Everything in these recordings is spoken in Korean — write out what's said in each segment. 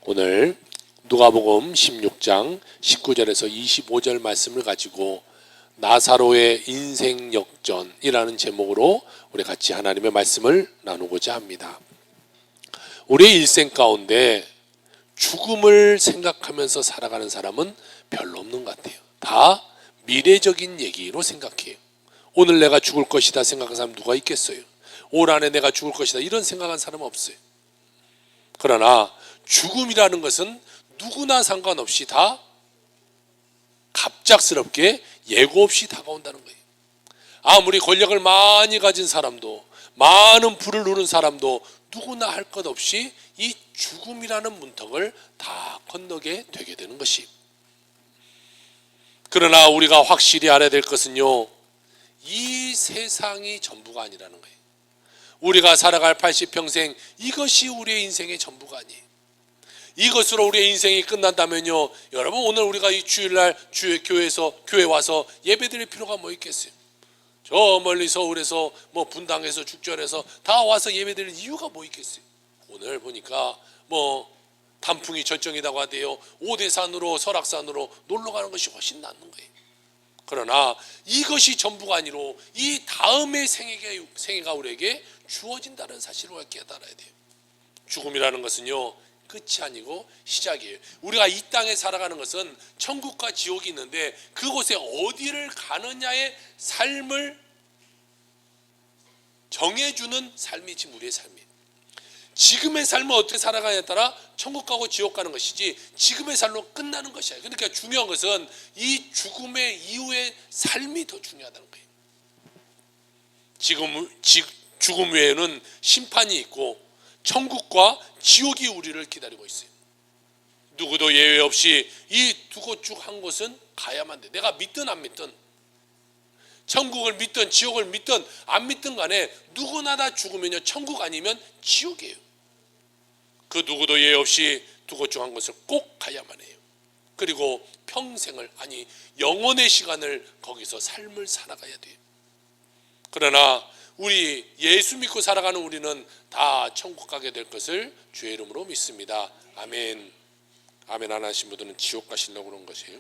오늘 누가복음 16장 19절에서 25절 말씀을 가지고 나사로의 인생 역전이라는 제목으로 우리 같이 하나님의 말씀을 나누고자 합니다. 우리의 일생 가운데 죽음을 생각하면서 살아가는 사람은 별로 없는 것 같아요. 다 미래적인 얘기로 생각해요. 오늘 내가 죽을 것이다 생각하는 사람 누가 있겠어요? 올 안에 내가 죽을 것이다 이런 생각한 사람은 없어요. 그러나 죽음이라는 것은 누구나 상관없이 다 갑작스럽게 예고 없이 다가온다는 거예요. 아무리 권력을 많이 가진 사람도, 많은 부를 누른 사람도 누구나 할 것 없이 이 죽음이라는 문턱을 다 건너게 되게 되는 것이. 그러나 우리가 확실히 알아야 될 것은요, 이 세상이 전부가 아니라는 거예요. 우리가 살아갈 80평생 이것이 우리의 인생의 전부가 아니에요. 이것으로 우리의 인생이 끝난다면요, 여러분 오늘 우리가 이 주일날 교회 와서 예배드릴 필요가 뭐 있겠어요? 저 멀리 서울에서 뭐 분당에서 죽전에서 다 와서 예배드릴 이유가 뭐 있겠어요? 오늘 보니까 뭐 단풍이 절정이라고 하대요. 오대산으로 설악산으로 놀러 가는 것이 훨씬 낫는 거예요. 그러나 이것이 전부가 아니로 이 다음의 생애가 우리에게 주어진다는 사실을 깨달아야 돼요. 죽음이라는 것은요, 끝이 아니고 시작이에요. 우리가 이 땅에 살아가는 것은 천국과 지옥이 있는데 그곳에 어디를 가느냐의 삶을 정해주는 삶이 지금 우리의 삶이에요. 지금의 삶을 어떻게 살아가냐에 따라 천국 가고 지옥 가는 것이지 지금의 삶로 끝나는 것이 아니에요. 그러니까 중요한 것은 이 죽음의 이후의 삶이 더 중요하다는 거예요. 죽음 외에는 심판이 있고 천국과 지옥이 우리를 기다리고 있어요. 누구도 예외 없이 이 두 곳 중 한 곳은 가야만 돼. 내가 믿든 안 믿든, 천국을 믿든 지옥을 믿든 안 믿든 간에 누구나 다 죽으면요, 천국 아니면 지옥이에요. 그 누구도 예외 없이 두 곳 중 한 곳을 꼭 가야만 해요. 그리고 평생을, 아니 영원의 시간을 거기서 삶을 살아가야 돼요. 그러나 우리 예수 믿고 살아가는 우리는 다 천국 가게 될 것을 주의 이름으로 믿습니다. 아멘. 아멘 안 하신 분들은 지옥 가시려고 그런 것이에요.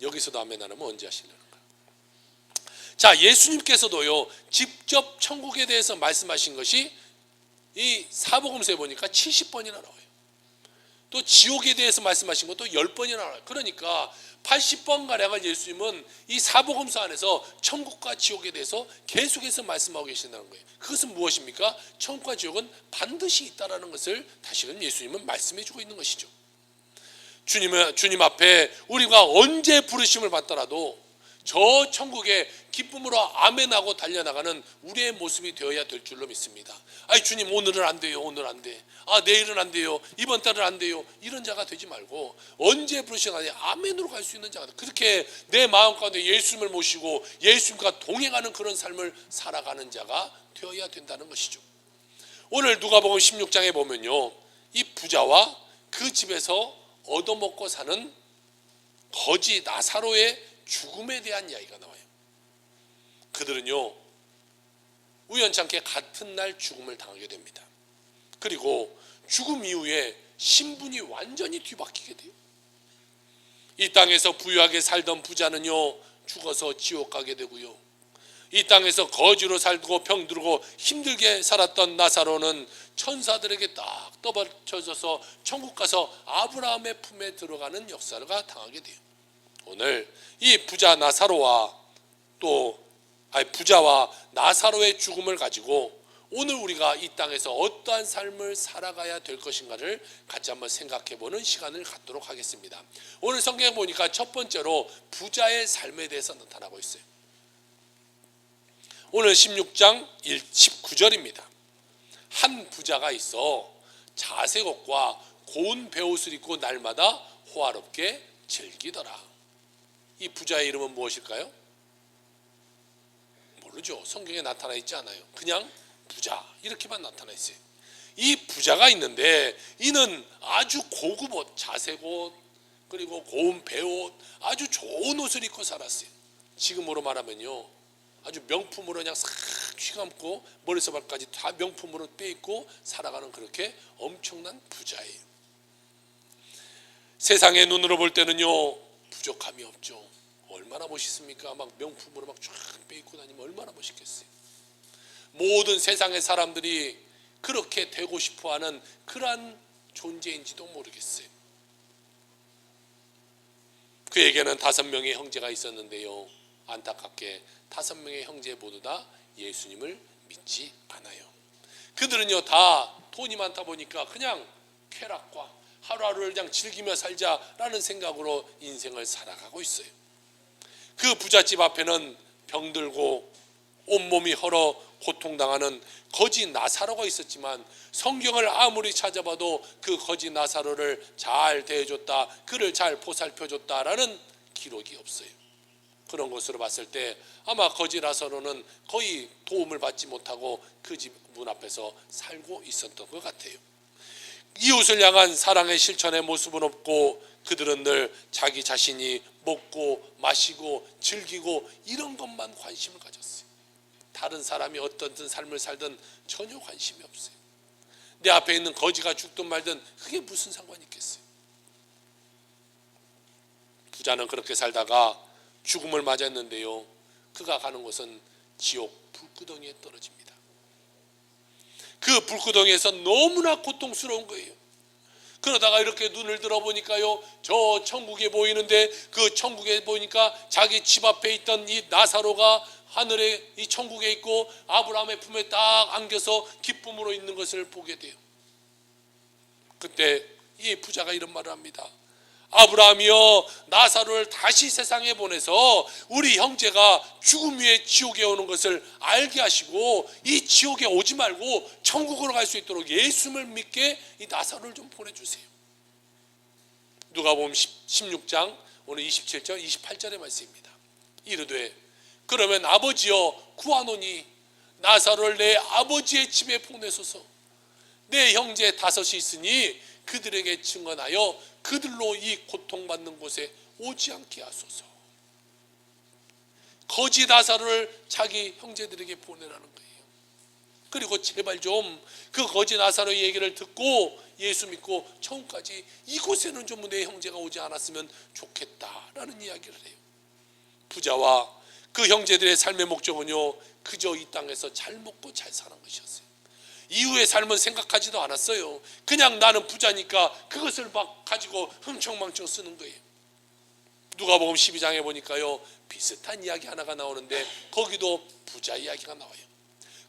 여기서도 아멘 안 하면 언제 하시려는 거예요? 자, 예수님께서도요 직접 천국에 대해서 말씀하신 것이 이 사복음서에 보니까 70번이나 나와요. 또 지옥에 대해서 말씀하신 것도 10번이나 나와요. 그러니까 80번가량을 예수님은 이 사복음서 안에서 천국과 지옥에 대해서 계속해서 말씀하고 계신다는 거예요. 그것은 무엇입니까? 천국과 지옥은 반드시 있다는 것을 다시금 예수님은 말씀해 주고 있는 것이죠. 주님 앞에 우리가 언제 부르심을 받더라도 저 천국에 기쁨으로 아멘하고 달려나가는 우리의 모습이 되어야 될 줄로 믿습니다. 아이 주님 오늘은 안 돼요. 오늘 안 돼. 아 내일은 안 돼요. 이번 달은 안 돼요. 이런 자가 되지 말고 언제 부르시나니 아멘으로 갈 수 있는 자가, 그렇게 내 마음 가운데 예수님을 모시고 예수님과 동행하는 그런 삶을 살아가는 자가 되어야 된다는 것이죠. 오늘 누가복음 16장에 보면요, 이 부자와 그 집에서 얻어먹고 사는 거지 나사로의 죽음에 대한 이야기가 나와요. 그들은요 우연찮게 같은 날 죽음을 당하게 됩니다. 그리고 죽음 이후에 신분이 완전히 뒤바뀌게 돼요. 이 땅에서 부유하게 살던 부자는요 죽어서 지옥 가게 되고요, 이 땅에서 거지로 살고 병들고 힘들게 살았던 나사로는 천사들에게 딱 떠받쳐져서 천국 가서 아브라함의 품에 들어가는 역사가 당하게 돼요. 오늘 이 부자와 나사로의 죽음을 가지고 오늘 우리가 이 땅에서 어떠한 삶을 살아가야 될 것인가를 같이 한번 생각해보는 시간을 갖도록 하겠습니다. 오늘 성경에 보니까 첫 번째로 부자의 삶에 대해서 나타나고 있어요. 오늘 16장 19절입니다. 한 부자가 있어 자색 옷과 고운 베옷을 입고 날마다 호화롭게 즐기더라. 이 부자의 이름은 무엇일까요? 모르죠. 성경에 나타나 있지 않아요. 그냥 부자 이렇게만 나타나 있어요. 이 부자가 있는데 이는 아주 고급 옷, 자색 옷, 그리고 고운 베옷, 아주 좋은 옷을 입고 살았어요. 지금으로 말하면요 아주 명품으로 그냥 싹 휘감고 머리서 발까지 다 명품으로 빼입고 살아가는 그렇게 엄청난 부자예요. 세상의 눈으로 볼 때는요 부족함이 없죠. 얼마나 멋있습니까? 막 명품으로 막 쫙 빼입고 다니면 얼마나 멋있겠어요. 모든 세상의 사람들이 그렇게 되고 싶어하는 그러한 존재인지도 모르겠어요. 그에게는 5명의 형제가 있었는데요, 안타깝게 5명의 형제 모두 다 예수님을 믿지 않아요. 그들은요 다 돈이 많다 보니까 그냥 쾌락과 하루하루를 그냥 즐기며 살자라는 생각으로 인생을 살아가고 있어요. 그 부잣집 앞에는 병들고 온몸이 헐어 고통당하는 거지 나사로가 있었지만 성경을 아무리 찾아봐도 그 거지 나사로를 잘 대해줬다, 그를 잘 보살펴줬다라는 기록이 없어요. 그런 것으로 봤을 때 아마 거지 나사로는 거의 도움을 받지 못하고 그 집 문 앞에서 살고 있었던 것 같아요. 이웃을 향한 사랑의 실천의 모습은 없고 그들은 늘 자기 자신이 먹고 마시고 즐기고 이런 것만 관심을 가졌어요. 다른 사람이 어떤 삶을 살든 전혀 관심이 없어요. 내 앞에 있는 거지가 죽든 말든 그게 무슨 상관이 있겠어요. 부자는 그렇게 살다가 죽음을 맞았는데요, 그가 가는 곳은 지옥 불구덩이에 떨어집니다. 그 불구덩이에서 너무나 고통스러운 거예요. 그러다가 이렇게 눈을 들어보니까요, 저 천국에 보이는데 그 천국에 보니까 자기 집 앞에 있던 이 나사로가 하늘에 이 천국에 있고 아브라함의 품에 딱 안겨서 기쁨으로 있는 것을 보게 돼요. 그때 이 부자가 이런 말을 합니다. 아브라함이여, 나사로를 다시 세상에 보내서 우리 형제가 죽음 위에 지옥에 오는 것을 알게 하시고 이 지옥에 오지 말고 천국으로 갈 수 있도록 예수님을 믿게 이 나사로를 좀 보내주세요. 누가복음 16장 오늘 27절 28절의 말씀입니다. 이르되 그러면 아버지여 구하노니 나사로를 내 아버지의 집에 보내소서. 내 형제 5이 있으니 그들에게 증언하여 그들로 이 고통받는 곳에 오지 않게 하소서. 거지 나사로를 자기 형제들에게 보내라는 거예요. 그리고 제발 좀 그 거지 나사로의 얘기를 듣고 예수 믿고 천국까지 이곳에는 좀 내 형제가 오지 않았으면 좋겠다라는 이야기를 해요. 부자와 그 형제들의 삶의 목적은요, 그저 이 땅에서 잘 먹고 잘 사는 것이었어요. 이후의 삶은 생각하지도 않았어요. 그냥 나는 부자니까 그것을 막 가지고 흥청망청 쓰는 거예요. 누가복음 12장에 보니까요, 비슷한 이야기 하나가 나오는데 거기도 부자 이야기가 나와요.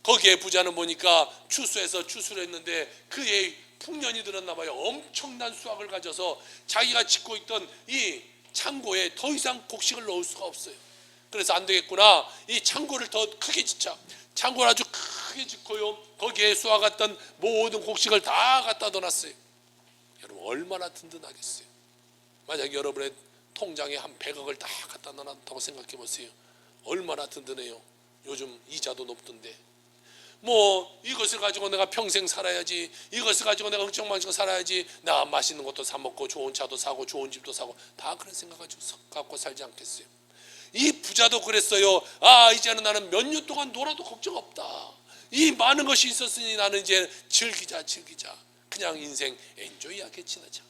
거기에 부자는 보니까 추수해서 추수를 했는데 그의 풍년이 들었나 봐요. 엄청난 수확을 가져서 자기가 짓고 있던 이 창고에 더 이상 곡식을 넣을 수가 없어요. 그래서 안 되겠구나, 이 창고를 더 크게 짓자. 창고를 아주 크게 짓고요, 거기에 쏘아갔던 모든 곡식을 다 갖다 넣어놨어요. 여러분 얼마나 든든하겠어요. 만약 여러분의 통장에 한 100억을 다 갖다 넣어놨다고 생각해 보세요. 얼마나 든든해요. 요즘 이자도 높던데 뭐 이것을 가지고 내가 평생 살아야지, 이것을 가지고 내가 흥청망청 살아야지, 나 맛있는 것도 사 먹고 좋은 차도 사고 좋은 집도 사고 다 그런 생각 가지고 갖고 살지 않겠어요. 이 부자도 그랬어요. 아, 이제는 나는 몇 년 동안 놀아도 걱정 없다. 이 많은 것이 있었으니 나는 이제 즐기자. 그냥 인생 엔조이하게 지내자.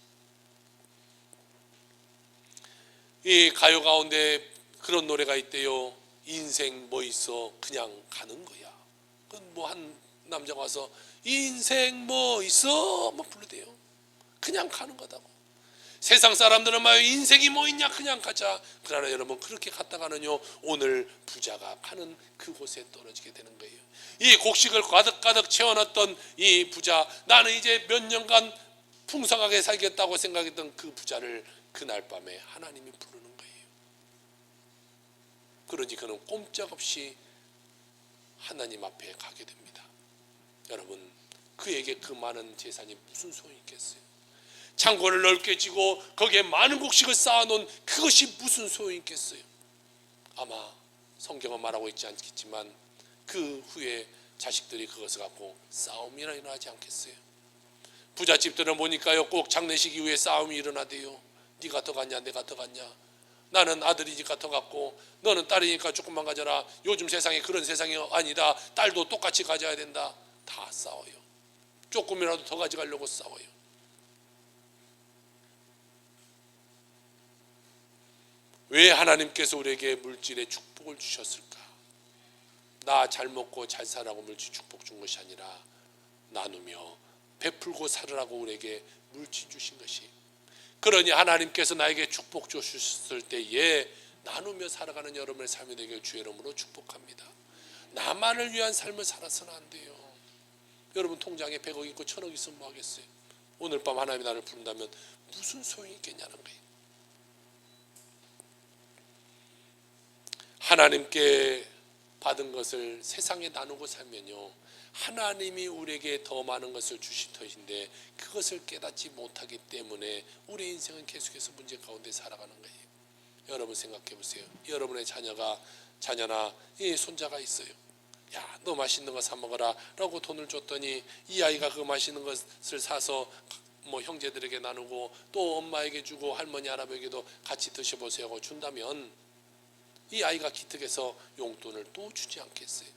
이 가요 가운데 그런 노래가 있대요. 인생 뭐 있어 그냥 가는 거야. 뭐 한 남자가 와서 인생 뭐 있어 뭐 부르대요. 그냥 가는 거다고. 세상 사람들은 막 인생이 뭐 있냐 그냥 가자. 그러나 여러분 그렇게 갔다가는요, 오늘 부자가 가는 그곳에 떨어지게 되는 거예요. 이 곡식을 가득가득 채워놨던 이 부자, 나는 이제 몇 년간 풍성하게 살겠다고 생각했던 그 부자를 그날 밤에 하나님이 부르는 거예요. 그러니 그는 꼼짝없이 하나님 앞에 가게 됩니다. 여러분 그에게 그 많은 재산이 무슨 소용이 있겠어요? 창고를 넓게 지고 거기에 많은 곡식을 쌓아놓은 그것이 무슨 소용이 있겠어요? 아마 성경은 말하고 있지 않겠지만 그 후에 자식들이 그것을 갖고 싸움이나 일어나지 않겠어요? 부잣집들은 보니까요, 꼭 장례식 이후에 싸움이 일어나대요. 네가 더 갔냐 내가 더 갔냐. 나는 아들이니까 더 갖고 너는 딸이니까 조금만 가져라. 요즘 세상에 그런 세상이 아니다. 딸도 똑같이 가져야 된다. 다 싸워요. 조금이라도 더 가져가려고 싸워요. 왜 하나님께서 우리에게 물질의 축복을 주셨을까? 나 잘 먹고 잘 살라고 물질 축복 준 것이 아니라 나누며 베풀고 살으라고 우리에게 물질 주신 것이. 그러니 하나님께서 나에게 축복 주셨을 때에 나누며 살아가는 여러분의 삶이 되길 주의 이름으로 축복합니다. 나만을 위한 삶을 살아서는 안 돼요. 여러분 통장에 100억 있고 1000억 있으면 뭐 하겠어요? 오늘 밤 하나님이 나를 부른다면 무슨 소용이 있겠냐는 거예요. 하나님께 받은 것을 세상에 나누고 살면요, 하나님이 우리에게 더 많은 것을 주실 터인데 그것을 깨닫지 못하기 때문에 우리 인생은 계속해서 문제 가운데 살아가는 거예요. 여러분 생각해 보세요. 여러분의 자녀나 이 손자가 있어요. 야, 너 맛있는 거 사 먹어라 라고 돈을 줬더니 이 아이가 그 맛있는 것을 사서 뭐 형제들에게 나누고 또 엄마에게 주고 할머니 할아버지에게도 같이 드셔보세요 하고 준다면 이 아이가 기특해서 용돈을 또 주지 않겠어요?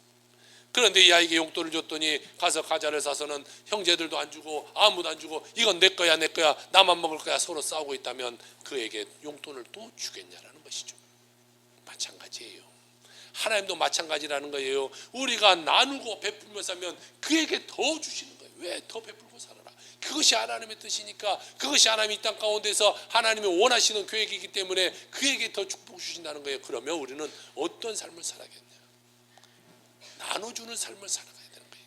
그런데 이 아이에게 용돈을 줬더니 가서 과자를 사서는 형제들도 안 주고 아무도 안 주고 이건 내 거야 내 거야 나만 먹을 거야 서로 싸우고 있다면 그에게 용돈을 또 주겠냐라는 것이죠. 마찬가지예요. 하나님도 마찬가지라는 거예요. 우리가 나누고 베풀며 살면 그에게 더 주시는 거예요. 왜? 더 베풀고 살아라. 그것이 하나님의 뜻이니까, 그것이 하나님이 이 땅 가운데서 하나님이 원하시는 계획이기 때문에 그에게 더 축복 주신다는 거예요. 그러면 우리는 어떤 삶을 살아야겠냐? 나눠주는 삶을 살아가야 되는 거예요.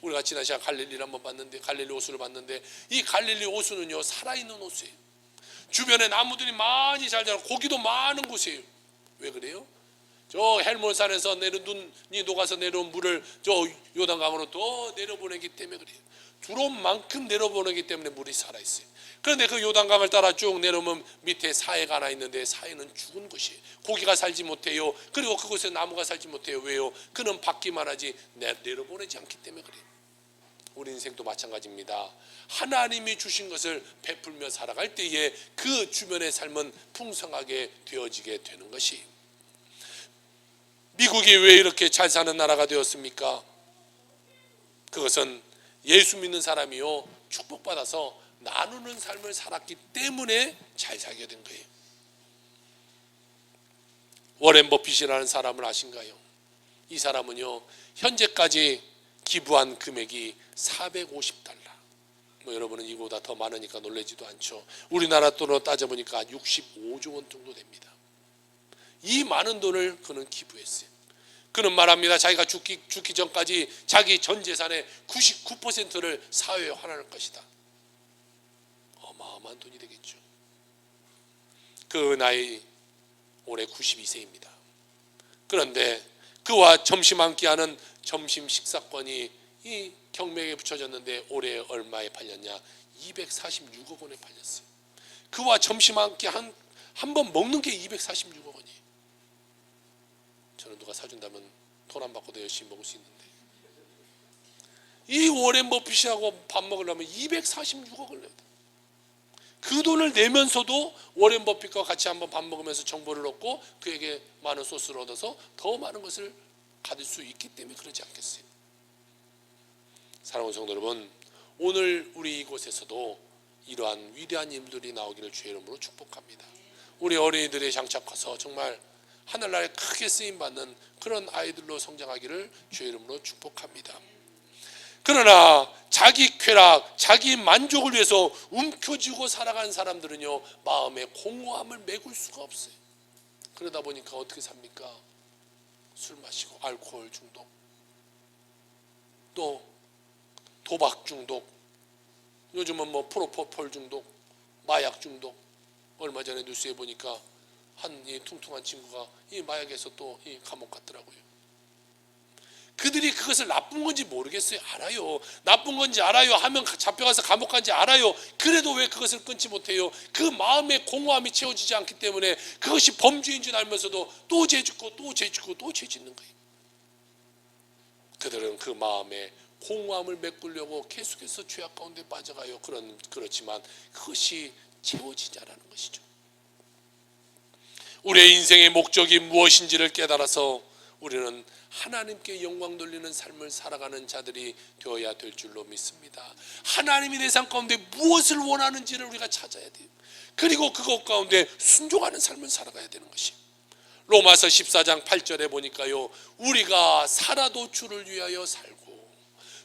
우리가 지난 시간 갈릴리를 한번 봤는데, 갈릴리 호수를 봤는데, 이 갈릴리 호수는요 살아있는 호수예요. 주변에 나무들이 많이 잘 자라고 고기도 많은 곳이에요. 왜 그래요? 저 헬몬산에서 눈이 녹아서 내려온 물을 저 요단강으로 더 내려보내기 때문에 그래요. 두롯만큼 내려보내기 때문에 물이 살아있어요. 그런데 그 요단강을 따라 쭉 내려오면 밑에 사해가 하나 있는데 사해는 죽은 곳이에요. 고기가 살지 못해요. 그리고 그곳에 나무가 살지 못해요. 왜요? 그는 받기만 하지 내려보내지 않기 때문에 그래요. 우리 인생도 마찬가지입니다. 하나님이 주신 것을 베풀며 살아갈 때에 그 주변의 삶은 풍성하게 되어지게 되는 것이. 미국이 왜 이렇게 잘 사는 나라가 되었습니까? 그것은 예수 믿는 사람이요 축복받아서 나누는 삶을 살았기 때문에 잘 살게 된 거예요. 워렌 버핏이라는 사람을 아신가요? 이 사람은요 현재까지 기부한 금액이 450달러. 뭐 여러분은 이거보다 더 많으니까 놀라지도 않죠. 우리나라 돈으로 따져보니까 65조 원 정도 됩니다. 이 많은 돈을 그는 기부했어요. 그는 말합니다. 자기가 죽기 전까지 자기 전 재산의 99%를 사회에 환원할 것이다. 어마어마한 돈이 되겠죠. 그 나이 올해 92세입니다. 그런데 그와 점심 한 끼 하는 점심 식사권이 이 경매에 붙여졌는데 올해 얼마에 팔렸냐? 246억 원에 팔렸어요. 그와 점심 한 끼 한 번 먹는 게 246억 원이에요. 저는 누가 사준다면 돈 안 받고도 열심히 먹을 수 있는데 이 워렌 버핏하고 밥 먹으려면 246억을 내야 돼. 그 돈을 내면서도 워렌 버핏과 같이 한번 밥 먹으면서 정보를 얻고 그에게 많은 소스를 얻어서 더 많은 것을 가질 수 있기 때문에 그러지 않겠어요? 사랑하는 성도 여러분, 오늘 우리 이곳에서도 이러한 위대한 인물들이 나오기를 주의 이름으로 축복합니다. 우리 어린이들이 장착해서 정말 하늘나라에 크게 쓰임받는 그런 아이들로 성장하기를 주의 이름으로 축복합니다. 그러나 자기 쾌락, 자기 만족을 위해서 움켜쥐고 살아가는 사람들은요 마음에 공허함을 메꿀 수가 없어요. 그러다 보니까 어떻게 삽니까? 술 마시고 알코올 중독, 또 도박 중독, 요즘은 뭐 프로포폴 중독, 마약 중독. 얼마 전에 뉴스에 보니까 한 이 퉁퉁한 친구가 이 마약에서 또 이 감옥 갔더라고요. 그들이 그것을 나쁜 건지 모르겠어요. 알아요. 나쁜 건지 알아요. 하면 잡혀가서 감옥 간지 알아요. 그래도 왜 그것을 끊지 못해요? 그 마음의 공허함이 채워지지 않기 때문에 그것이 범죄인 줄 알면서도 또 죄 짓고 또 죄 짓고 또 죄 짓는 거예요. 그들은 그 마음에 공허함을 메꾸려고 계속해서 죄악 가운데 빠져가요. 그렇지만 그것이 채워지지 않는 것이죠. 우리의 인생의 목적이 무엇인지를 깨달아서 우리는 하나님께 영광 돌리는 삶을 살아가는 자들이 되어야 될 줄로 믿습니다. 하나님이 내 삶 가운데 무엇을 원하는지를 우리가 찾아야 돼요. 그리고 그것 가운데 순종하는 삶을 살아가야 되는 것이. 로마서 14장 8절에 보니까요, 우리가 살아도 주를 위하여 살고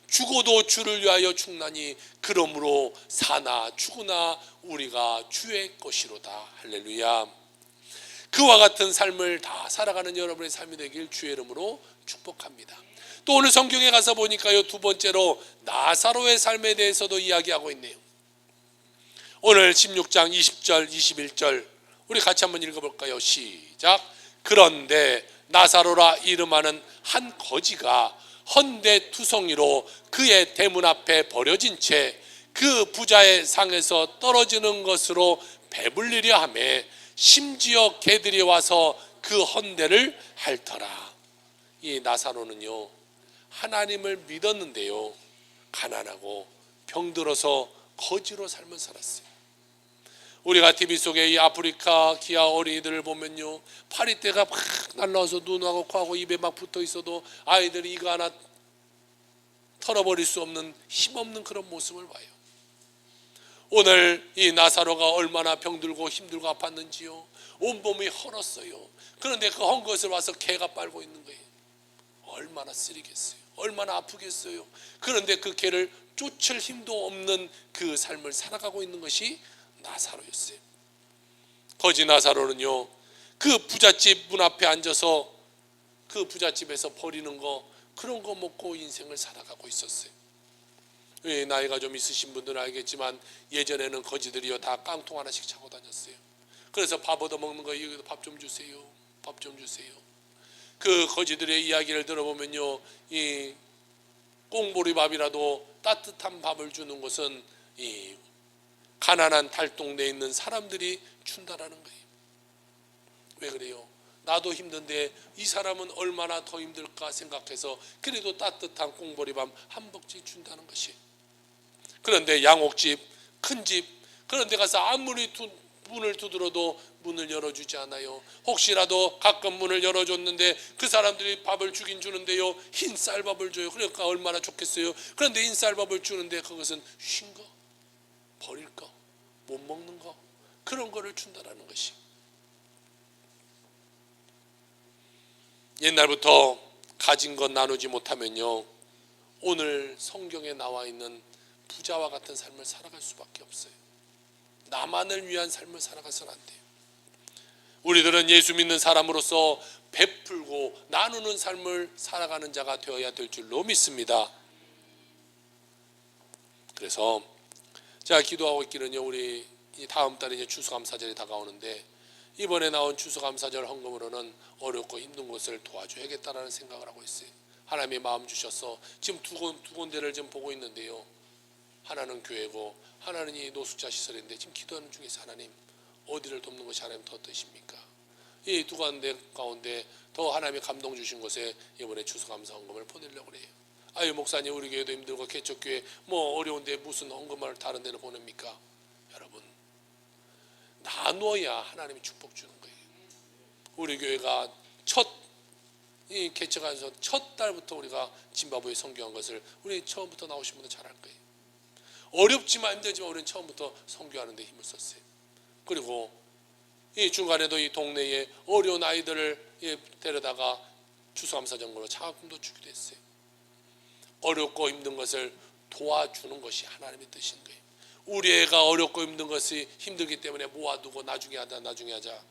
죽어도 주를 위하여 죽나니 그러므로 사나 죽으나 우리가 주의 것이로다. 할렐루야. 그와 같은 삶을 다 살아가는 여러분의 삶이 되길 주의 이름으로 축복합니다. 또 오늘 성경에 가서 보니까요, 두 번째로 나사로의 삶에 대해서도 이야기하고 있네요. 오늘 16장 20절 21절 우리 같이 한번 읽어볼까요? 시작. 그런데 나사로라 이름하는 한 거지가 헌데 투성이로 그의 대문 앞에 버려진 채 그 부자의 상에서 떨어지는 것으로 배불리려 하며 심지어 개들이 와서 그 헌데를 핥더라. 이 나사로는요, 하나님을 믿었는데요, 가난하고 병들어서 거지로 삶을 살았어요. 우리가 TV 속에 이 아프리카 기아 어린이들을 보면요, 파리떼가 막 날라와서 눈하고 코하고 입에 막 붙어 있어도 아이들이 이거 하나 털어버릴 수 없는 힘없는 그런 모습을 봐요. 오늘 이 나사로가 얼마나 병들고 힘들고 아팠는지요. 온몸이 헐었어요. 그런데 그 헌 것을 와서 개가 빨고 있는 거예요. 얼마나 쓰리겠어요. 얼마나 아프겠어요. 그런데 그 개를 쫓을 힘도 없는 그 삶을 살아가고 있는 것이 나사로였어요. 거지 나사로는요, 그 부잣집 문 앞에 앉아서 그 부잣집에서 버리는 거, 그런 거 먹고 인생을 살아가고 있었어요. 나이가 좀 있으신 분들은 알겠지만 예전에는 거지들이요 다 깡통 하나씩 차고 다녔어요. 그래서 밥 얻어 먹는 거, 여기도 밥 좀 주세요, 밥 좀 주세요. 그 거지들의 이야기를 들어보면요, 이 꽁보리밥이라도 따뜻한 밥을 주는 것은 이 가난한 달동네에 있는 사람들이 준다라는 거예요. 왜 그래요? 나도 힘든데 이 사람은 얼마나 더 힘들까 생각해서 그래도 따뜻한 꽁보리밥 한 벅지 준다는 것이. 그런데 양옥집, 큰 집, 그런 데 가서 아무리 문을 두드려도 문을 열어주지 않아요. 혹시라도 가끔 문을 열어줬는데 그 사람들이 밥을 주긴 주는데요, 흰 쌀밥을 줘요. 그러니까 얼마나 좋겠어요. 그런데 흰 쌀밥을 주는데 그것은 쉰 거, 버릴 거, 못 먹는 거, 그런 거를 준다라는 것이. 옛날부터 가진 것 나누지 못하면요, 오늘 성경에 나와 있는 부자와 같은 삶을 살아갈 수밖에 없어요. 나만을 위한 삶을 살아가서는 안 돼요. 우리들은 예수 믿는 사람으로서 베풀고 나누는 삶을 살아가는 자가 되어야 될 줄로 믿습니다. 그래서 제가 기도하고 있기는요, 우리 다음 달에 이제 추수감사절이 다가오는데 이번에 나온 추수감사절 헌금으로는 어렵고 힘든 곳을 도와줘야겠다라는 생각을 하고 있어요. 하나님이 마음 주셔서 지금 두 군데를 지금 보고 있는데요, 하나는 교회고 하나는 이 노숙자 시설인데 지금 기도하는 중에서 하나님 어디를 돕는 것이 하나님 더 뜻입니까? 이 두 군데 가운데 더 하나님이 감동 주신 곳에 이번에 추수감사 헌금을 보내려고 그래요. 아유 목사님, 우리 교회도 힘들고 개척교회 뭐 어려운데 무슨 헌금을 다른 데로 보냅니까? 여러분, 나누어야 하나님이 축복 주는 거예요. 우리 교회가 이 개척하면서 첫 달부터 우리가 짐바브웨 선교한 것을 우리 처음부터 나오신 분들 잘 알 거예요. 어렵지만 힘들지만 우리는 처음부터 선교하는 데 힘을 썼어요. 그리고 이 중간에도 이 동네에 어려운 아이들을 데려다가 추수감사 정보로 장학금도 주기도 했어요. 어렵고 힘든 것을 도와주는 것이 하나님의 뜻인 거예요. 우리 애가 어렵고 힘든 것이 힘들기 때문에 모아두고 나중에 하자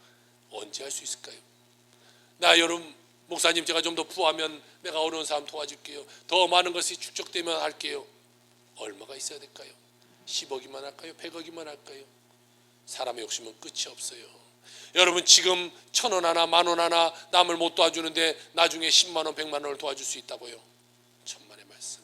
언제 할 수 있을까요? 나 여러분 목사님, 제가 좀 더 부하면 내가 어려운 사람 도와줄게요. 더 많은 것이 축적되면 할게요. 얼마가 있어야 될까요? 10억이만 할까요? 100억이만 할까요? 사람의 욕심은 끝이 없어요. 여러분, 지금 1,000원 하나 10,000원 하나 남을 못 도와주는데 나중에 10만 원 100만 원을 도와줄 수 있다고요? 천만의 말씀.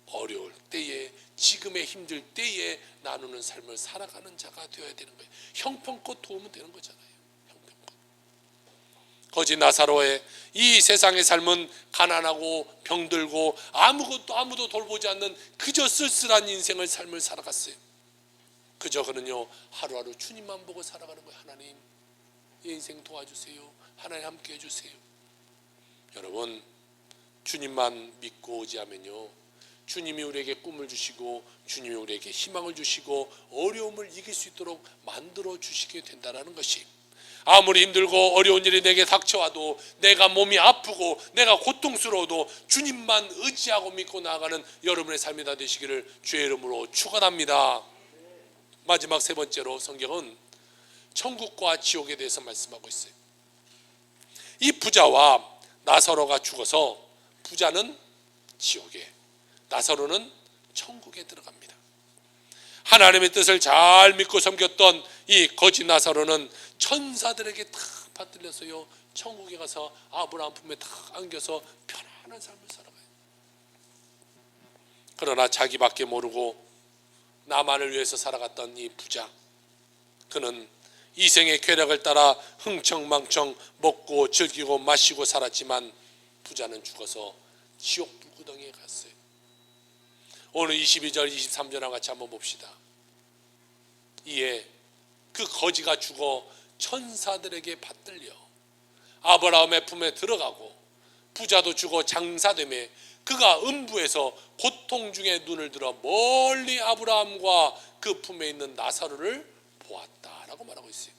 어려울 때에, 지금의 힘들 때에 나누는 삶을 살아가는 자가 되어야 되는 거예요. 형편껏 도우면 되는 거잖아요. 형편껏. 거지 나사로의 이 세상의 삶은 가난하고 병들고 아무도 돌보지 않는 그저 쓸쓸한 인생을 삶을 살아갔어요. 그저 그는요 하루하루 주님만 보고 살아가는 거예요. 하나님, 이 인생 도와주세요. 하나님 함께 해주세요. 여러분, 주님만 믿고 의지하면요, 주님이 우리에게 꿈을 주시고 주님이 우리에게 희망을 주시고 어려움을 이길 수 있도록 만들어 주시게 된다는 것이, 아무리 힘들고 어려운 일이 내게 닥쳐와도, 내가 몸이 아프고 내가 고통스러워도 주님만 의지하고 믿고 나아가는 여러분의 삶이 다 되시기를 주의 이름으로 축원합니다. 마지막 세 번째로 성경은 천국과 지옥에 대해서 말씀하고 있어요. 이 부자와 나사로가 죽어서 부자는 지옥에, 나사로는 천국에 들어갑니다. 하나님의 뜻을 잘 믿고 섬겼던 이 거지 나사로는 천사들에게 다 받들려서요, 천국에 가서 아브라함 품에 다 안겨서 편안한 삶을 살아가요. 그러나 자기밖에 모르고 나만을 위해서 살아갔던 이 부자, 그는 이생의 쾌락을 따라 흥청망청 먹고 즐기고 마시고 살았지만 부자는 죽어서 지옥 불구덩이에 갔어요. 오늘 22절 23절과 같이 한번 봅시다. 이에 그 거지가 죽어 천사들에게 받들려 아브라함의 품에 들어가고, 부자도 죽어 장사되매 그가 음부에서 고통 중에 눈을 들어 멀리 아브라함과 그 품에 있는 나사로를 보았다라고 말하고 있어요.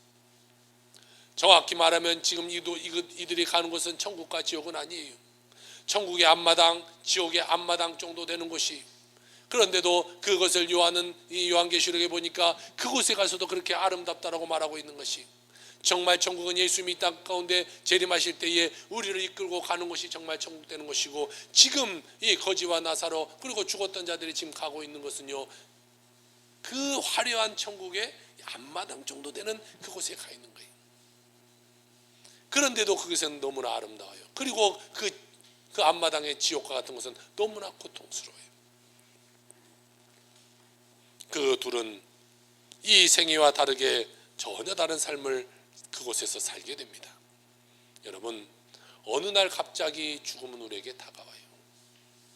정확히 말하면 지금 이들이 가는 곳은 천국과 지옥은 아니에요. 천국의 앞마당, 지옥의 앞마당 정도 되는 곳이, 그런데도 그것을 이 요한계시록에 보니까 그곳에 가서도 그렇게 아름답다라고 말하고 있는 것이, 정말 천국은 예수님이 이 땅 가운데 재림하실 때에 우리를 이끌고 가는 것이 정말 천국 되는 것이고, 지금 이 거지와 나사로 그리고 죽었던 자들이 지금 가고 있는 것은요, 그 화려한 천국의 앞마당 정도 되는 그곳에 가 있는 거예요. 그런데도 그것은 너무나 아름다워요. 그리고 그 앞마당의 지옥과 같은 것은 너무나 고통스러워요. 그 둘은 이 생애와 다르게 전혀 다른 삶을 그곳에서 살게 됩니다. 여러분, 어느 날 갑자기 죽음은 우리에게 다가와요.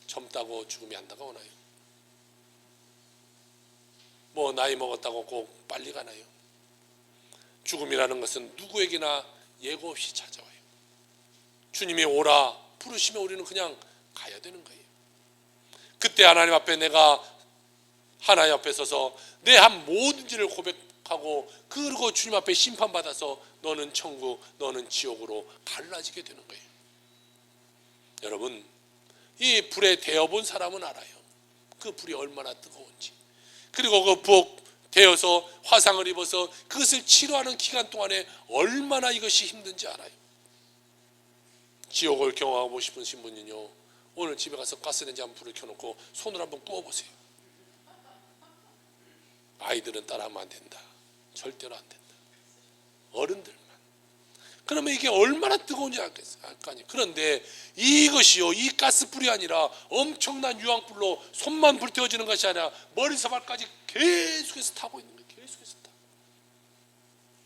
젊다고 죽음이 안 다가오나요? 뭐 나이 먹었다고 꼭 빨리 가나요? 죽음이라는 것은 누구에게나 예고 없이 찾아와요. 주님이 오라 부르시면 우리는 그냥 가야 되는 거예요. 그때 하나님 앞에 내가 하나님 앞에 서서 내 한 모든 일을 고백하고, 그리고 주님 앞에 심판받아서 너는 천국, 너는 지옥으로 갈라지게 되는 거예요. 여러분, 이 불에 데워본 사람은 알아요. 그 불이 얼마나 뜨거운지. 그리고 그 부엌 되어서 화상을 입어서 그것을 치료하는 기간 동안에 얼마나 이것이 힘든지 알아요. 지옥을 경험하고 싶으신 분은요, 오늘 집에 가서 가스레인지 한번 불을 켜놓고 손을 한번 구워보세요. 아이들은 따라하면 안 된다. 절대로 안 된다. 어른들만. 그러면 이게 얼마나 뜨거운지 알 거 아니에요. 그런데 이것이요, 이 가스불이 아니라 엄청난 유황불로 손만 불태워지는 것이 아니라 머리서 발까지 계속해서 타고 있는 거예요. 계속해서 타.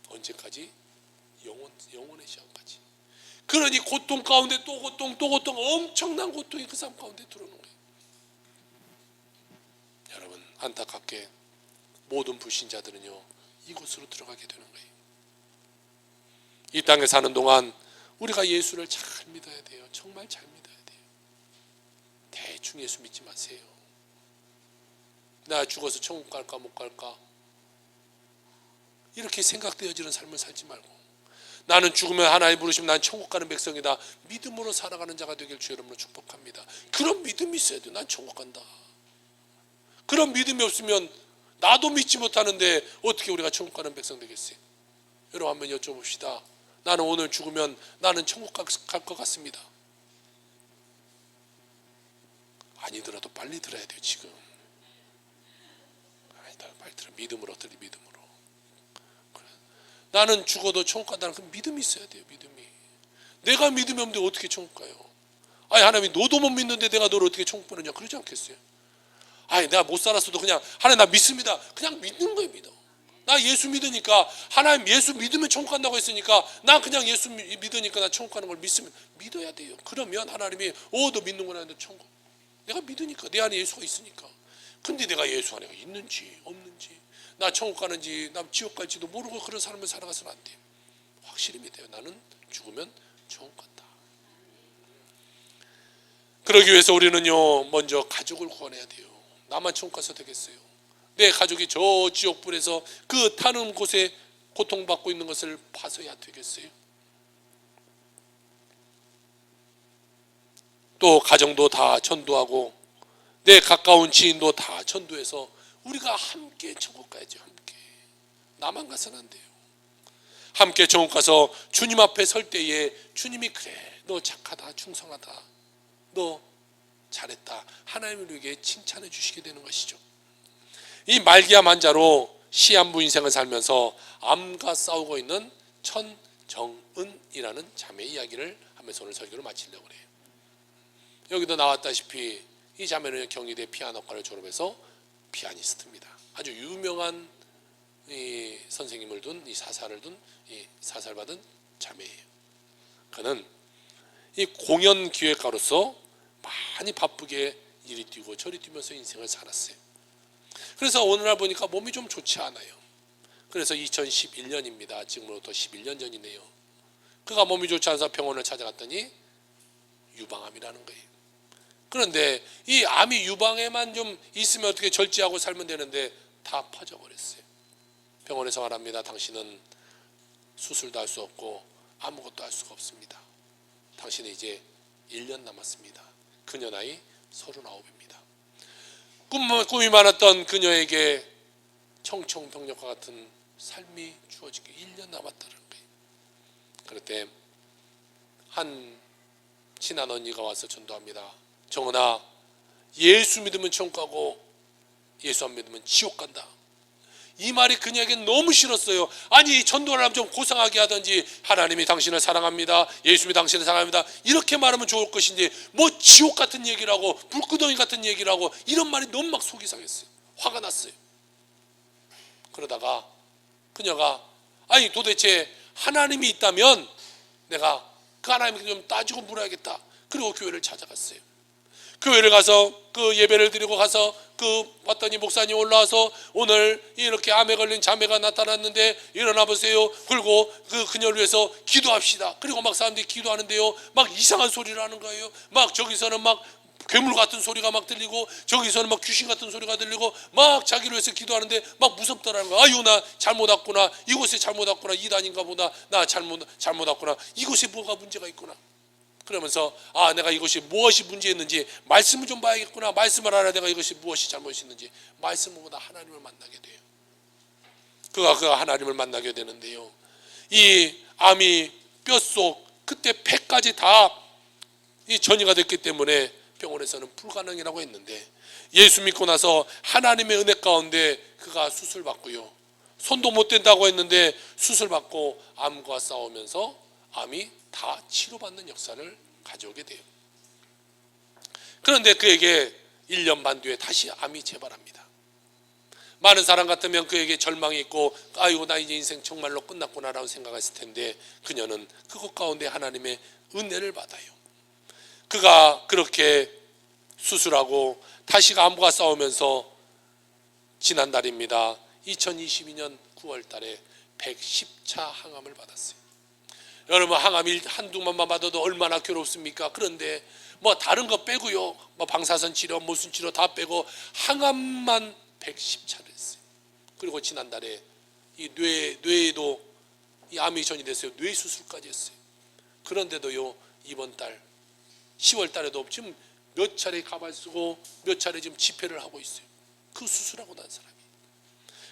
언제까지? 영원의 시간까지. 그러니 고통 가운데 또 고통, 또 고통, 엄청난 고통이 그 삶 가운데 들어오는 거예요. 여러분, 안타깝게 모든 불신자들은요, 이곳으로 들어가게 되는 거예요. 이 땅에 사는 동안 우리가 예수를 잘 믿어야 돼요. 정말 잘 믿어야 돼요. 대충 예수 믿지 마세요. 나 죽어서 천국 갈까 못 갈까 이렇게 생각되어지는 삶을 살지 말고, 나는 죽으면 하나님 부르시면 난 천국 가는 백성이다, 믿음으로 살아가는 자가 되길 주 여러분을 축복합니다. 그런 믿음이 있어야 돼요. 난 천국 간다. 그런 믿음이 없으면 나도 믿지 못하는데 어떻게 우리가 천국 가는 백성 되겠어요? 여러분, 한번 여쭤봅시다. 나는 오늘 죽으면 나는 천국 갈 것 같습니다. 아니더라도 빨리 들어야 돼요. 지금 아니다, 빨리 들어. 믿음으로 들이, 믿음으로. 그래. 나는 죽어도 천국 간다는 그 믿음이 있어야 돼요. 믿음이. 내가 믿음이 없는데 어떻게 천국 가요? 아니, 하나님이 너도 못 믿는데 내가 너를 어떻게 천국 보느냐, 그러지 않겠어요? 아니, 내가 못 살았어도 그냥 하나님 나 믿습니다, 그냥 믿는 거예요. 믿어. 나 예수 믿으니까, 하나님 예수 믿으면 천국 간다고 했으니까 나 그냥 예수 믿으니까 나 천국 가는 걸 믿어야 돼요. 그러면 하나님이 너 믿는구나, 너 천국. 내가 믿으니까, 내 안에 예수가 있으니까. 근데 내가 예수 안에 있는지 없는지, 나 천국 가는지 나 지옥 갈지도 모르고 그런 삶을 살아가서는 안 돼요. 확실히 믿어요. 나는 죽으면 천국 간다. 그러기 위해서 우리는요, 먼저 가족을 구원해야 돼요. 나만 천국 가서 되겠어요? 내 가족이 저 지옥불에서 그 타는 곳에 고통받고 있는 것을 봐서야 되겠어요? 또 가정도 다 전도하고 내 가까운 지인도 다 전도해서 우리가 함께 천국 가야죠. 함께. 나만 가서는 안 돼요. 함께 천국 가서 주님 앞에 설 때에 주님이 그래, 너 착하다, 충성하다, 너 잘했다, 하나님을 우리에게 칭찬해 주시게 되는 것이죠. 이 말기암 환자로 시한부 인생을 살면서 암과 싸우고 있는 천정은이라는 자매 이야기를 하면서 오늘 설교를 마치려고 해요. 여기도 나왔다시피 이 자매는 경희대 피아노과를 졸업해서 피아니스트입니다. 아주 유명한 이 선생님을 둔, 이 사사를 둔, 이 사살받은 자매예요. 그는 이 공연 기획가로서 많이 바쁘게 이리 뛰고 저리 뛰면서 인생을 살았어요. 그래서 어느 날 보니까 몸이 좀 좋지 않아요. 그래서 2011년입니다. 지금으로부터 11년 전이네요. 그가 몸이 좋지 않아서 병원을 찾아갔더니 유방암이라는 거예요. 그런데 이 암이 유방에만 좀 있으면 어떻게 절제하고 살면 되는데 다 퍼져버렸어요. 병원에서 말합니다. 당신은 수술도 할 수 없고 아무것도 할 수가 없습니다. 당신은 이제 1년 남았습니다. 그녀 나이 39입니다. 꿈이 많았던 그녀에게 청청병력과 같은 삶이 주어지기 1년 남았다는 거예요. 그럴 때 한 친한 언니가 와서 전도합니다. 정은아, 예수 믿으면 천국 가고 예수 안 믿으면 지옥 간다. 이 말이 그녀에게 너무 싫었어요. 아니, 전도를 하면 좀 고상하게 하든지 하나님이 당신을 사랑합니다, 예수님이 당신을 사랑합니다, 이렇게 말하면 좋을 것인데 뭐 지옥 같은 얘기를 하고 불구덩이 같은 얘기를 하고 이런 말이 너무 막 속이 상했어요. 화가 났어요. 그러다가 그녀가 아니 도대체 하나님이 있다면 내가 그 하나님께 좀 따지고 물어야겠다. 그리고 교회를 찾아갔어요. 교회를 가서 그 예배를 드리고 가서 왔더니 목사님 올라와서 오늘 이렇게 암에 걸린 자매가 나타났는데 일어나 보세요. 그리고 그녀를 위해서 기도합시다. 그리고 막 사람들이 기도하는데요, 막 이상한 소리를 하는 거예요. 막 저기서는 막 괴물 같은 소리가 막 들리고 저기서는 막 귀신 같은 소리가 들리고 막 자기를 위해서 기도하는데 막 무섭더라는 거야. 아유, 나 잘못 왔구나. 이곳에 잘못 왔구나. 이단인가 보다. 나 잘못 왔구나. 이곳에 뭐가 문제가 있구나. 그러면서 내가 이것이 무엇이 문제였는지 말씀을 좀 봐야겠구나. 말씀을 알아야 내가 이것이 무엇이 잘못했는지 말씀을 보다 하나님을 만나게 돼요. 그가 하나님을 만나게 되는데요, 이 암이 뼛속 그때 폐까지 다 이 전이가 됐기 때문에 병원에서는 불가능이라고 했는데 예수 믿고 나서 하나님의 은혜 가운데 그가 수술 받고요, 손도 못 댄다고 했는데 수술 받고 암과 싸우면서 암이 다 치료받는 역사를 가져오게 돼요. 그런데 그에게 1년 반 뒤에 다시 암이 재발합니다. 많은 사람 같으면 그에게 절망이 있고 아이고 나 이제 인생 정말로 끝났구나라고 생각했을 텐데 그녀는 그것 가운데 하나님의 은혜를 받아요. 그가 그렇게 수술하고 다시 암과 싸우면서 지난달입니다. 2022년 9월 달에 110차 항암을 받았어요. 여러분, 항암 한두 번만 받아도 얼마나 괴롭습니까? 그런데 뭐 다른 거 빼고요, 뭐 방사선 치료, 모순 치료 다 빼고 항암만 110차를 했어요. 그리고 지난달에 이 뇌에도 이 암이 전이됐어요. 뇌 수술까지 했어요. 그런데도요, 이번 달 10월 달에도 지금 몇 차례 가발 쓰고 몇 차례 지금 집회를 하고 있어요. 그 수술하고 난 사람이.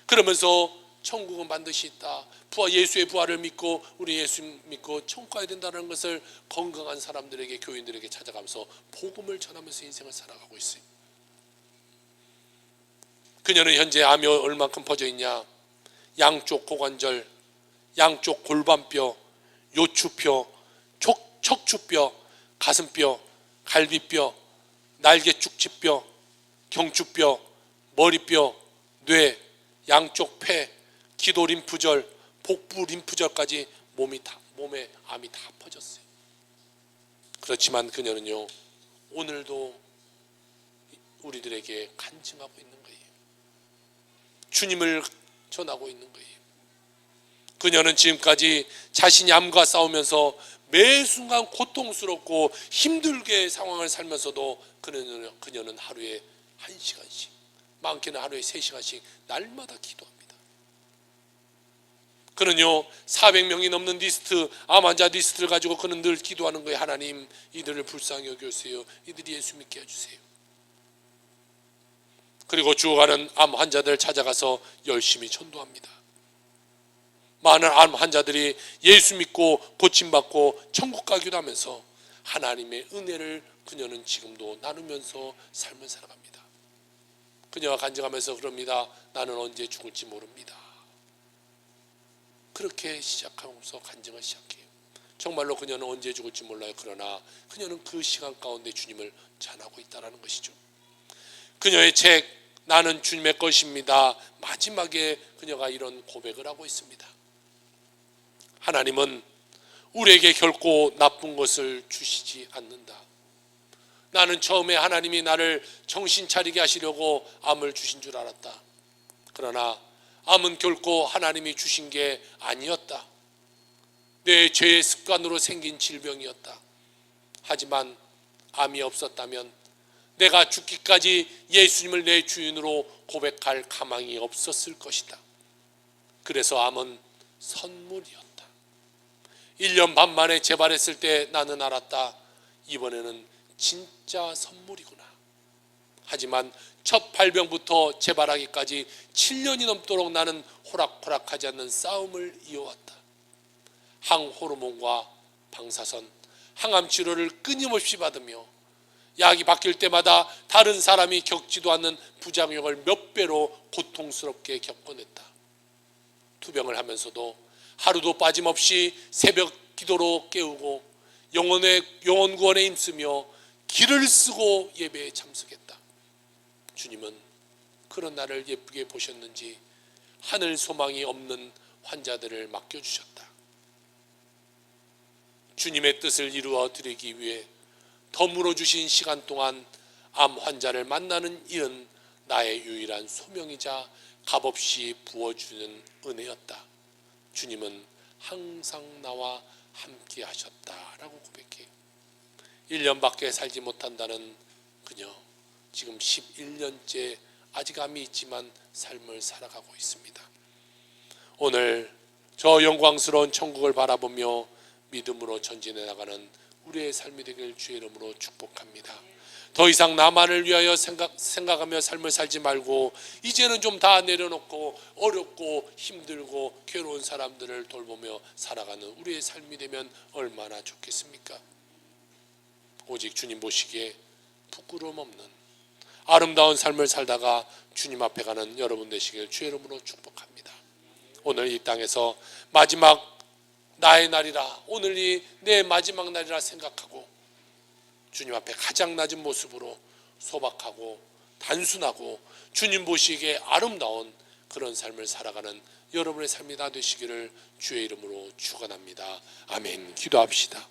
그러면서 천국은 반드시 있다. 예수의 부활을 믿고 우리 예수 믿고 천국 가야 된다는 것을 건강한 사람들에게, 교인들에게 찾아가면서 복음을 전하면서 인생을 살아가고 있어요. 그녀는 현재 암이 얼만큼 퍼져 있냐? 양쪽 고관절, 양쪽 골반뼈, 요추뼈, 척추뼈, 가슴뼈, 갈비뼈, 날개 쭉지뼈, 경추뼈, 머리뼈, 뇌, 양쪽 폐, 기도 림프절, 복부 림프절까지 몸에 암이 다 퍼졌어요. 그렇지만 그녀는요, 오늘도 우리들에게 간증하고 있는 거예요. 주님을 전하고 있는 거예요. 그녀는 지금까지 자신이 암과 싸우면서 매 순간 고통스럽고 힘들게 상황을 살면서도 그녀는 하루에 1시간씩, 많게는 하루에 3시간씩 날마다 기도합니다. 그는요 400명이 넘는 암 환자 리스트를 가지고 그는 늘 기도하는 거예요. 하나님, 이들을 불쌍히 여겨주세요. 이들이 예수 믿게 해주세요. 그리고 죽어가는 암 환자들 찾아가서 열심히 전도합니다. 많은 암 환자들이 예수 믿고 고침받고 천국 가기도 하면서 하나님의 은혜를 그녀는 지금도 나누면서 삶을 살아갑니다. 그녀가 간증하면서 그럽니다. 나는 언제 죽을지 모릅니다. 그렇게 시작하면서 간증을 시작해요. 정말로 그녀는 언제 죽을지 몰라요. 그러나 그녀는 그 시간 가운데 주님을 전하고 있다는 것이죠. 그녀의 책 나는 주님의 것입니다. 마지막에 그녀가 이런 고백을 하고 있습니다. 하나님은 우리에게 결코 나쁜 것을 주시지 않는다. 나는 처음에 하나님이 나를 정신 차리게 하시려고 암을 주신 줄 알았다. 그러나 암은 결코 하나님이 주신 게 아니었다. 내 죄의 습관으로 생긴 질병이었다. 하지만 암이 없었다면 내가 죽기까지 예수님을 내 주인으로 고백할 가망이 없었을 것이다. 그래서 암은 선물이었다. 1년 반 만에 재발했을 때 나는 알았다. 이번에는 진짜 선물이구나. 하지만 첫 발병부터 재발하기까지 7년이 넘도록 나는 호락호락하지 않는 싸움을 이어왔다. 항호르몬과 방사선, 항암 치료를 끊임없이 받으며 약이 바뀔 때마다 다른 사람이 겪지도 않는 부작용을 몇 배로 고통스럽게 겪어냈다. 투병을 하면서도 하루도 빠짐없이 새벽 기도로 깨우고 영혼 구원에 힘쓰며 길을 쓰고 예배에 참석했다. 주님은 그런 나를 예쁘게 보셨는지 하늘 소망이 없는 환자들을 맡겨주셨다. 주님의 뜻을 이루어 드리기 위해 덤으로 주신 시간 동안 암 환자를 만나는 일은 나의 유일한 소명이자 값없이 부어주는 은혜였다. 주님은 항상 나와 함께 하셨다라고 고백해 1년밖에 살지 못한다는 그녀, 지금 11년째 아직 암이 있지만 삶을 살아가고 있습니다. 오늘 저 영광스러운 천국을 바라보며 믿음으로 전진해 나가는 우리의 삶이 되길 주의 이름으로 축복합니다. 더 이상 나만을 위하여 생각하며 삶을 살지 말고 이제는 좀 다 내려놓고 어렵고 힘들고 괴로운 사람들을 돌보며 살아가는 우리의 삶이 되면 얼마나 좋겠습니까? 오직 주님 보시기에 부끄러움 없는 아름다운 삶을 살다가 주님 앞에 가는 여러분 되시길 주의 이름으로 축복합니다. 오늘 이 땅에서 마지막 나의 날이라, 오늘이 내 마지막 날이라 생각하고 주님 앞에 가장 낮은 모습으로 소박하고 단순하고 주님 보시기에 아름다운 그런 삶을 살아가는 여러분의 삶이 다 되시기를 주의 이름으로 축원합니다. 아멘. 기도합시다.